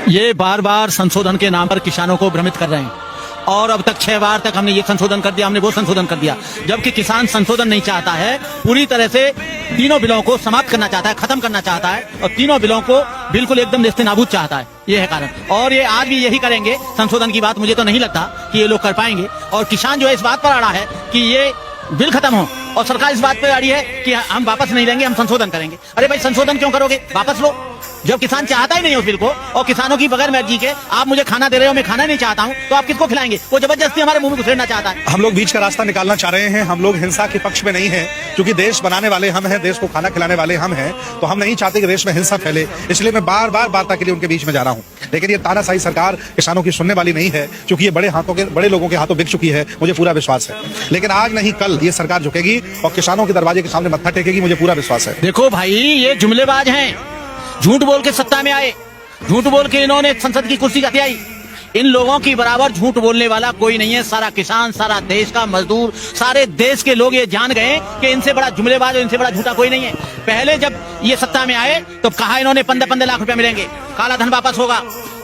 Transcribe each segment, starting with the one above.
ये बार बार संशोधन के नाम पर किसानों को भ्रमित कर रहे हैं और अब तक 6 बार तक हमने ये संशोधन कर दिया, हमने वो संशोधन कर दिया, जबकि किसान संशोधन नहीं चाहता है। पूरी तरह से तीनों बिलों को समाप्त करना चाहता है, खत्म करना चाहता है और तीनों बिलों को बिल्कुल एकदम नेस्तनाबूद चाहता है। ये है कारण और ये आज भी यही करेंगे। संशोधन की बात मुझे तो नहीं लगता कि ये लोग कर पाएंगे और किसान जो है इस बात पर अड़ा है कि ये बिल खत्म हो और सरकार इस बात पर अड़ी है कि हम वापस नहीं लेंगे, हम संशोधन करेंगे। अरे भाई संशोधन क्यों करोगे, वापस लो। जब किसान चाहता ही नहीं उस बिल को और किसानों की बगैर मर्जी के आप मुझे खाना दे रहे हो, मैं खाना नहीं चाहता हूं, तो आप किसको खिलाएंगे? वो जबरदस्ती हमारे मुंह में घुसेड़ना चाहता है। हम लोग बीच का रास्ता निकालना चाह रहे हैं। हम लोग हिंसा के पक्ष में नहीं है, क्योंकि देश बनाने वाले हम हैं, देश को खाना खिलाने वाले हम हैं, तो हम नहीं चाहते कि देश में हिंसा फैले। इसलिए मैं बार बार वार्ता के लिए उनके बीच में जा रहा हूँ। लेकिन ये तानाशाही सरकार किसानों की सुनने वाली नहीं है, क्योंकि ये बड़े लोगों के हाथों बिक चुकी है, मुझे पूरा विश्वास है। लेकिन आज नहीं कल ये सरकार झुकेगी और किसानों के दरवाजे के सामने मत्था टेकेगी, मुझे पूरा विश्वास है। देखो भाई, ये जुमलेबाज हैं, झूठ बोल के सत्ता में आए, झूठ बोल के इन्होंने संसद की कुर्सी हथियाई। इन लोगों की बराबर झूठ बोलने वाला कोई नहीं है। सारा किसान, सारा देश का मजदूर, सारे देश के लोग ये जान गए कि इनसे बड़ा जुमलेबाज और इनसे बड़ा झूठा कोई नहीं है। पहले जब ये सत्ता में आए तो कहा इन्होंने 15-15 लाख रुपया मिलेंगे, काला धन वापस होगा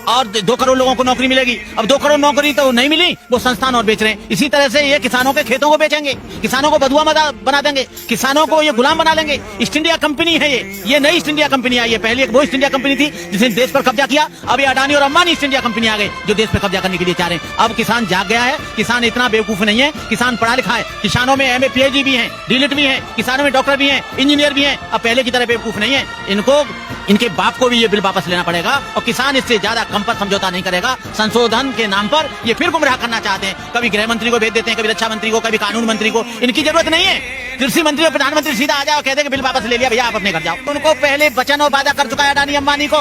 और 2 करोड़ लोगों को नौकरी मिलेगी। अब 2 करोड़ नौकरी तो नहीं मिली, वो संस्थान और बेच रहे हैं। इसी तरह से ये किसानों के खेतों को बेचेंगे, किसानों को बधुआ बना देंगे, किसानों को ये गुलाम बना लेंगे। ईस्ट इंडिया कंपनी है ये नई ईस्ट इंडिया कंपनी आई है। पहले वो ईस्ट इंडिया कंपनी थी जिसने देश पर कब्जा किया, अब ये अडानी और अंबानी ईस्ट इंडिया कंपनी आ गई जो देश पर कब्जा करने के लिए चाह रहे हैं। अब किसान जाग गया है, किसान इतना बेवकूफ नहीं है, किसान पढ़ा लिखा है। किसानों में MA PhD भी है, डीलिट भी है, किसानों में डॉक्टर भी है, इंजीनियर भी है। अब पहले की तरह बेवकूफ नहीं है। इनको, इनके बाप को भी ये बिल वापस लेना पड़ेगा और किसान इससे ज्यादा कम पर समझौता नहीं करेगा। संशोधन के नाम पर ये फिर गुमराह करना चाहते हैं। कभी गृह मंत्री को भेज देते हैं, कभी रक्षा मंत्री को, कभी कानून मंत्री को। इनकी जरूरत नहीं है। कृषि मंत्री और प्रधानमंत्री सीधा आ जाओ, कहते हैं कि बिल वापस ले लिया भैया, आप अपने घर जाओ। उनको पहले वचन और वादा कर चुका है अडानी अंबानी को।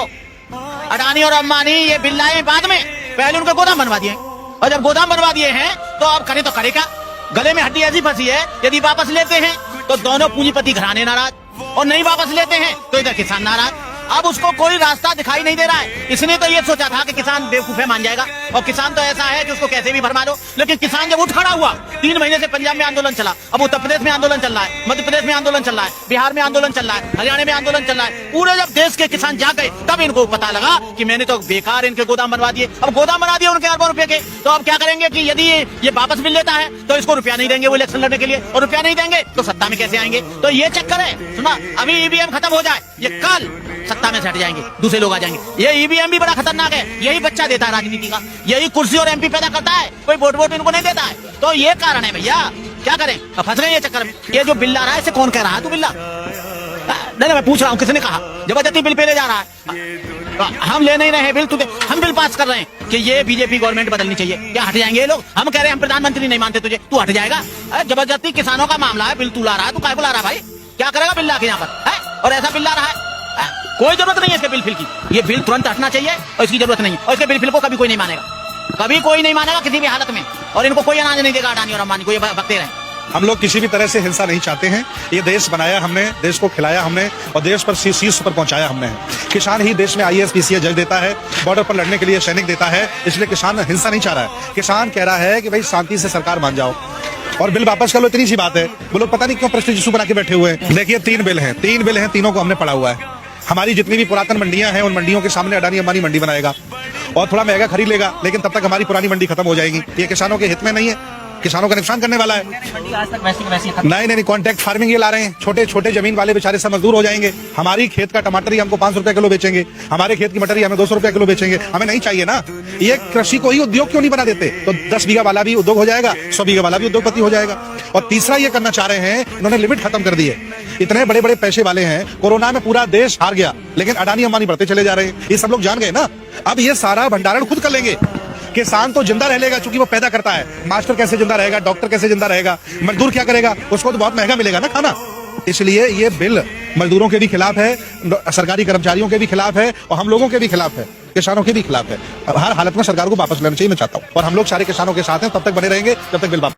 अडानी और अंबानी ये बिल लाए बाद में, पहले उनको गोदाम बनवा दिए और जब गोदाम बनवा दिए हैं तो अब करे तो करे क्या? गले में हड्डी ऐसी फंसी है, यदि वापस लेते हैं तो दोनों पूंजीपति घराने नाराज और नहीं वापस लेते हैं तो इधर किसान नाराज। अब उसको कोई रास्ता दिखाई नहीं दे रहा है। इसने तो ये सोचा था कि किसान बेवकूफ है, मान जाएगा और किसान तो ऐसा है कि उसको कैसे भी भरमा दो। लेकिन किसान जब उठ खड़ा हुआ, 3 महीने से पंजाब में आंदोलन चला, अब उत्तर प्रदेश में आंदोलन चल रहा है, मध्य प्रदेश में आंदोलन चल रहा है, बिहार में आंदोलन चल रहा है, हरियाणा में आंदोलन चल रहा है। पूरे जब देश के किसान जाग गए तब इनको पता लगा कि मैंने तो बेकार इनके गोदाम बनवा दिए। अब गोदाम बना दिए उनके अरबों रुपए के, तो अब क्या करेंगे कि यदि ये वापस बिल लेता है तो इसको रुपया नहीं देंगे वो इलेक्शन लड़ने के लिए, और रुपया नहीं देंगे तो सत्ता में कैसे आएंगे? तो ये चक्कर है। सुना, अभी EVM खत्म हो जाए, ये कल सत्ता में हट जाएंगे, दूसरे लोग आ जाएंगे। ये EVM भी बड़ा खतरनाक है, यही बच्चा देता है राजनीति का, यही कुर्सी और MP पैदा करता है, कोई वोट इनको नहीं देता है। तो ये कारण है भैया, क्या करें? अब फंस गए ये चक्कर में। ये जो बिल ला रहा है इसे कौन कह रहा है? तू बिल्ला नहीं, मैं पूछ रहा हूँ, किसने कहा? जबरदस्ती बिल पे ले जा रहा है। हम ले नहीं रहे हैं बिल, हम बिल पास कर रहे हैं कि ये BJP गवर्नमेंट बदलनी चाहिए। क्या हट जाएंगे ये लोग? हम कह रहे हैं हम प्रधानमंत्री नहीं मानते तुझे, तू हट जाएगा? जबरदस्ती किसानों का मामला है, बिल तू ला रहा है, तू काय को ला रहा है भाई? क्या करेगा बिल ला के यहाँ पर है? और ऐसा बिल ला रहा है, कोई जरूरत नहीं है इसके बिल फिल की। ये बिल तुरंत हटना चाहिए और इसकी जरूरत नहीं है। और इसके बिल फिल को कभी कोई नहीं मानेगा, कभी कोई नहीं मानेगा किसी भी हालत में, और इनको कोई अनाज नहीं देगा अडानी और अंबानी को, ये भगते रहे। हम लोग किसी भी तरह से हिंसा नहीं चाहते हैं। ये देश बनाया हमने, देश को खिलाया हमने और देश पर शीर्ष पर पहुंचाया हमने। किसान ही देश में IAS PCS जज देता है, बॉर्डर पर लड़ने के लिए सैनिक देता है, इसलिए किसान हिंसा नहीं चाह रहा है। किसान कह रहा है कि भाई शांति से सरकार मान जाओ और बिल वापस कर लो, इतनी सी बात है। वो लोग पता नहीं क्यों प्रश्न जिसू बना के बैठे हुए हैं। देखिए 3 बिल हैं, तीनों को हमने पढ़ा हुआ है। हमारी जितनी भी पुरातन मंडियां हैं उन मंडियों के सामने अडानी अंबानी मंडी बनाएगा और थोड़ा महंगा खरीद लेगा, लेकिन तब तक हमारी पुरानी मंडी खत्म हो जाएगी। ये किसानों के हित में नहीं है, किसानों का नुकसान करने वाला है। नहीं, कॉन्ट्रैक्ट फार्मिंग ये ला रहे हैं। छोटे छोटे जमीन वाले बेचारे सब मजदूर हो जाएंगे। हमारी खेत का टमाटर ही हमको 500 रुपए किलो बेचेंगे, हमारे खेत की मटर ही हमें 200 रुपए किलो बेचेंगे। हमें नहीं चाहिए ना। ये कृषि को ही उद्योग क्यों नहीं बना देते? तो 10 बीघा वाला भी उद्योग हो जाएगा, 100 बीघा वाला भी उद्योगपति हो जाएगा। और तीसरा ये करना चाह रहे हैं, इन्होंने लिमिट खत्म कर दी है। इतने बड़े बड़े पैसे वाले हैं, कोरोना में पूरा देश हार गया, लेकिन अडानी अंबानी बढ़ते चले जा रहे हैं। ये सब लोग जान गए ना। अब ये सारा भंडारण खुद कर लेंगे। किसान तो जिंदा रह लेगा क्योंकि वो पैदा करता है। मास्टर कैसे जिंदा रहेगा, डॉक्टर कैसे जिंदा रहेगा, मजदूर क्या करेगा? उसको तो बहुत महंगा मिलेगा ना खाना। इसलिए ये बिल मजदूरों के भी खिलाफ है, सरकारी कर्मचारियों के भी खिलाफ है और हम लोगों के भी खिलाफ है, किसानों के भी खिलाफ है। हर हालत में सरकार को वापस लेना चाहिए, मैं चाहता हूँ। और हम लोग सारे किसानों के साथ हैं, तब तक बने रहेंगे जब तक बिल वापस